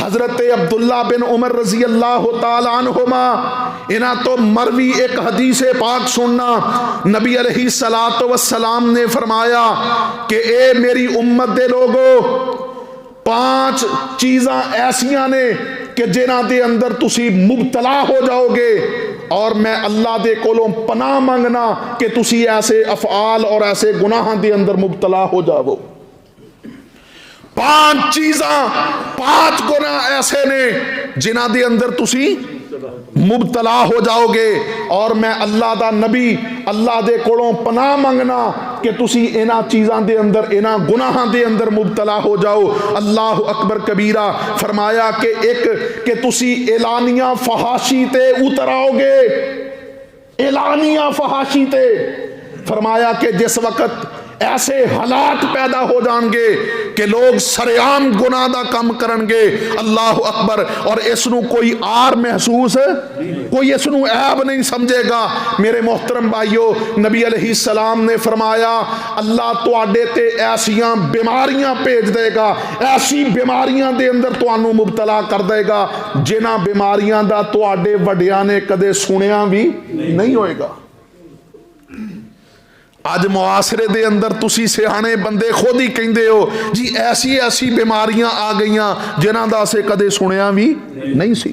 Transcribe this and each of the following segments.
हजरत अब्दुल्ला बिन उमर रजी अल्लाह तआला अन्हुमा इन्हां तो मरवी एक हदीस पाक सुनना। नबी अलैहिस्सलातु वस्सलाम ने फरमाया कि ए मेरी उम्मत दे लोगो, 5 चीज़ां ऐसियां ने कि जिन्हां दे अंदर तुसी मुबतला हो जाओगे और मैं अल्लाह दे कोलों पनाह मंगना कि तुसी ऐसे अफआल और ऐसे गुनाहां दे अंदर मुबतला हो जाओ। 5 चीज़ां 5 गुनाह ऐसे ने जिन्हां दे अंदर तुसी मुबतला हो जाओगे और मैं अल्लाह दा नबी अल्लाह दे कोलों पनाह मंगना कि तुसी इन्हां चीज़ां दे अंदर इन्हां गुनाहां दे अंदर मुबतला हो जाओ। अल्लाह अकबर कबीरा। फरमाया कि एक कि तुसी एलानिया फहाशी ते उतर आओगे, एलानिया फहाशी ते। फरमाया कि जिस वक्त ऐसे हालात पैदा हो जाएंगे कि लोग सरेआम गुनाह दा काम करनगे, अल्लाह अकबर, और इसनू कोई आर महसूस, कोई इसनू ऐब नहीं समझेगा। मेरे मोहतरम भाइयों, नबी अलैहिस्सलाम ने फरमाया अल्लाह तुहाडे ते ऐसियां बीमारियां भेज देगा, ऐसी बीमारियां दे अंदर तुहानू मुबतला कर देगा जिन्हां बीमारियां दा तुहाडे वड्डियां ने कदे सुनिया भी नहीं होएगा। अज मुआसरे दे अंदर तुसी सियाने बंदे खुद ही कहंदे हो जी ऐसी ऐसी बीमारियां आ गईयां जिन्हां दा असीं कदे सुनिया भी नहीं सी।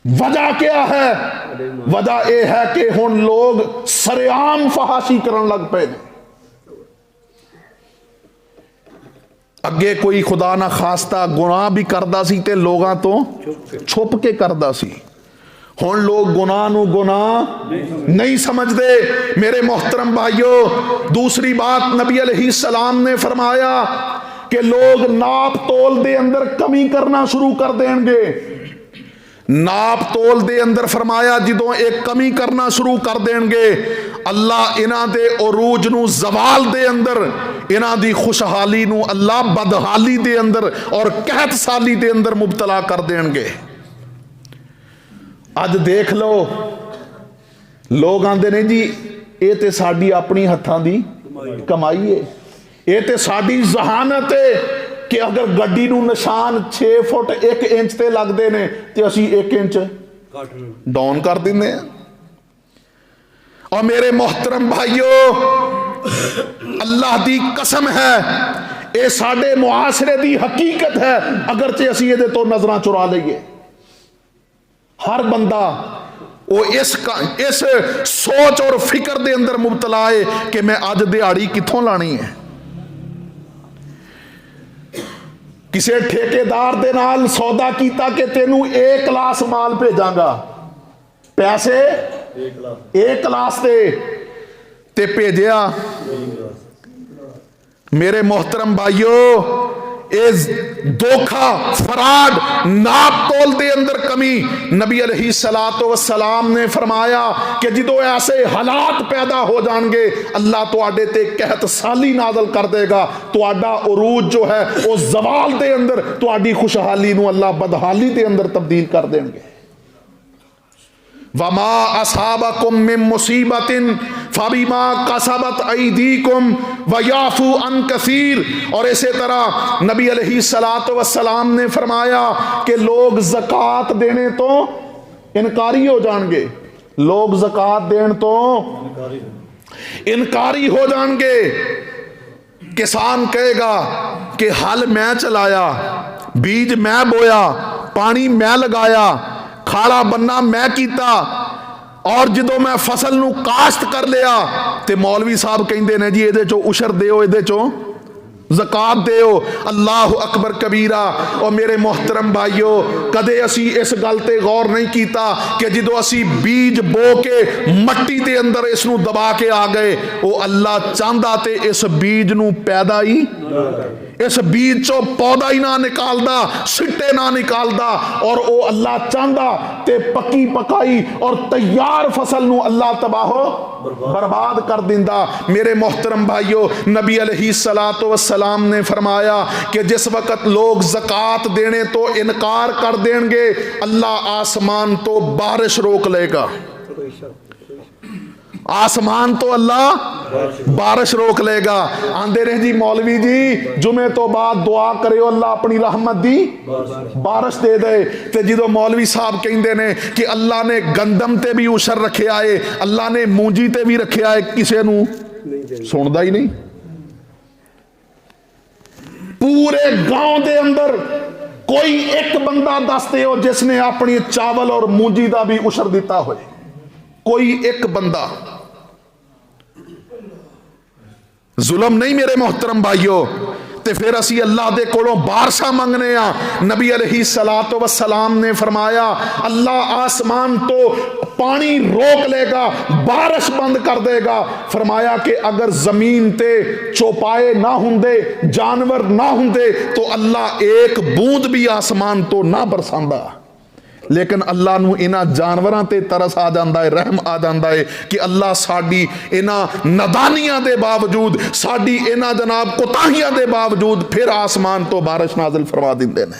वजह क्या है? वजह यह है कि हुण लोग सरेआम फहाशी करन लग पे। अगे कोई खुदा ना खास्ता गुनाह भी करदा सी ते लोगां तो छुप के करदा सी। हुण लोग गुनाह नू गुनाह नहीं समझते। मेरे मोहतरम भाइयों, दूसरी बात नबी अलैहिस्सलाम ने फरमाया कि लोग नाप तोल दे अंदर कमी करना शुरू कर देंगे। नाप तोल दे अंदर फरमाया जदों एक कमी करना शुरू कर देंगे, अल्लाह इन्हां दे उरूज नू जवाल दे अंदर, इन्हां दी खुशहाली नू अल्लाह बदहाली दे अंदर और कहत साली दे अंदर मुबतला कर देंगे। अज देख लो, लोग आंदे ने जी ये तो साडी अपनी हत्थां दी कमाई है, ये तो साडी जहानत है कि अगर गड्डी नू निशान 6 फुट 1 इंच ते लगदे ने ते असीं 1 इंच डाउन कर दिंदे हैं। और मेरे मोहतरम भाइयों, अल्लाह दी कसम है, ये साडे मुआसरे दी हकीकत है, अगरचे असीं इहदे तो नजरां चुरा लईए। हर बंदा वो इस सोच और फिक्र दे अंदर मुबतला है कि मैं अज दिहाड़ी कित्थों लानी है। किसी ठेकेदार दे नाल सौदा कीता कि तेनू A क्लास माल भेजांगा, पैसे A क्लास ते भेजिया। मेरे मोहतरम भाइयों, धोखा, फराड, नाप तोल दे अंदर कमी। नबी अलैहिस्सलातु वस्सलाम ने फरमाया कि जदों ऐसे हालात पैदा हो जाएंगे, अल्लाह तुहाडे ते कहत साली नाज़िल कर देगा। तुहाडा उरूज जो है वो जवाल दे अंदर, तुहाडी खुशहाली नू अल्लाह बदहाली दे अंदर तब्दील कर देंगे। वमा असाबकुम मिन मुसीबतिन फबिमा कसबत ऐदीकुम वयाफू अन कसीर। और इसी तरह नबी अलैहिस्सलातु वस्सलाम ने फरमाया कि लोग ज़कात देने तो इनकारी हो जाएंगे, लोग ज़कात देने तो इनकारी हो जाएंगे। किसान कहेगा कि हल मैं चलाया, बीज मैं बोया, पानी मैं लगाया, खाड़ा बन्ना मैं कीता, और जदों मैं फसल नू काश्त कर लिया तो मौलवी साहब कहंदे ने जी इहदे चों उशर दिओ, इहदे चों ज़कात दिओ। अल्लाह अकबर कबीरा। और मेरे मोहतरम भाइयों, कदे असी इस गल ते गौर नहीं कीता कि जदों असी बीज बो के मट्टी दे अंदर इसनू दबा के आ गए, वो अल्लाह चाहता ते इस बीज नू पैदा ही, इस बीज चो पौधा ही ना निकालदा, सिट्टे ना निकालदा, और वो अल्लाह चाहता ते पक्की पकाई और तैयार फसल नू अल्लाह तबाहो बर्बाद कर दिंदा। मेरे मोहतरम भाइयों, नबी अलैहिस्सलातु वस्सलाम ने फरमाया कि जिस वक्त लोग ज़कात देने तो इनकार कर देंगे, अल्लाह आसमान तो बारिश रोक लेगा। आसमान तो अल्लाह बारिश रोक लेगा। आंदे ने जी मौलवी जी जुमे तो बाद दुआ करे अल्लाह अपनी रहमत दी बारिश दे दे। ते जो मौलवी साहब कहते ने कि अल्लाह ने गंदम ते भी उशर रखे आए, अल्लाह ने मूंजी ते भी रखे आए, किसी नू सुनदा ही नहीं। पूरे गांव दे अंदर कोई एक बंदा दसते हो जिसने अपनी चावल और मूंजी का भी उशर दिता हो, कोई एक बंदा। जुल्म नहीं मेरे मोहतरम भाइयों। ते फिर असी अल्लाह दे कोलों बारशा मंगने आ। नबी अलैहिस्सलातु वस्सलाम ने फरमाया अल्लाह आसमान तो पानी रोक लेगा, बारिश बंद कर देगा। फरमाया कि अगर जमीन ते चौपाए ना होंदे, जानवर ना होंदे, तो अल्लाह एक बूंद भी आसमान तो ना बरसांदा। लेकिन अल्लाह नू इन्हां जानवरां ते तरस आ जांदा है, रहम आ जांदा है कि अल्लाह साडी इन्हां नदानियां दे बावजूद, साडी इन्हां जनाब कोताहियां दे बावजूद फिर आसमान तो बारिश नाज़िल फरमा दिंदे ने।